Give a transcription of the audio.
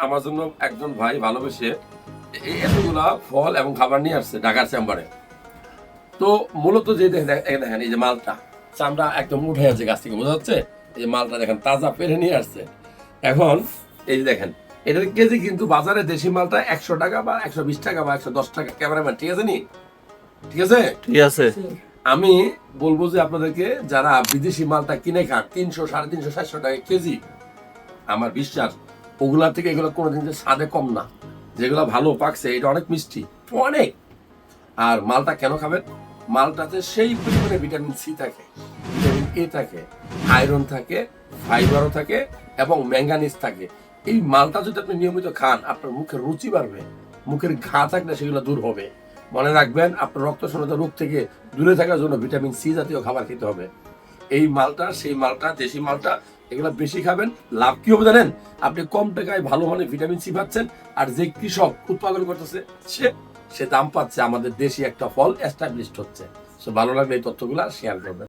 আমার জন্য একজন ভাই ভালোবেসে এই এতগুলা ফল এবং খাবার নিয়ে আসছে ঢাকার চেম্বারে। তো মূলত যে দেখেন এই যে মালটা চামড়া একদম উঠে আছে গাছ থেকে, বোঝা যাচ্ছে? এই যে মালটা দেখেন তাজা পেরে নিয়ে আসছে। এখন এই যে দেখেন এটার কেজি কিন্তু বাজারে দেশি মালটা 100 টাকা বা 120 টাকা বা 110 টাকা। ক্যামেরাম্যান ঠিক আছে নি? ঠিক আছে, ঠিক আছে। আমি বলবো যে আপনাদেরকে যারা বিদেশি মালটা কিনে খান 300, 350, 400 টাকা কেজি, আমার বিশ্বাস ওগুলা থেকে এগুলো কোনোদিন যে স্বাদে কম না। যেগুলো ভালো পাকছে এটা অনেক মিষ্টি, অনেক। আর মালটা কেন খাবেন? মালটাতে সেই পরিমাণে ভিটামিন সি থাকে, ভিটামিন এ থাকে, আয়রন থাকে, ফাইবারও থাকে এবং ম্যাঙ্গানিজ থাকে। এই মালটা যদি আপনি নিয়মিত খান আপনার মুখের রুচি বাড়বে, মুখের ঘা থাকলে সেগুলো দূর হবে। মনে রাখবেন আপনার রক্ত শূন্যতা রোগ থেকে দূরে থাকার জন্য ভিটামিন সি জাতীয় খাবার খেতে হবে। এই মালটা সেই মালটা দেশি মালটা, এগুলো বেশি খাবেন। লাভ কি হবে জানেন? আপনি কম টাকায় ভালো মানের ভিটামিন সি পাচ্ছেন, আর যে কৃষক উৎপাদন করতেছে সে সে দাম পাচ্ছে। আমাদের দেশি একটা ফল এস্টাবলিশড হচ্ছে। সো ভালো লাগলে এই তথ্যগুলো শেয়ার করবেন।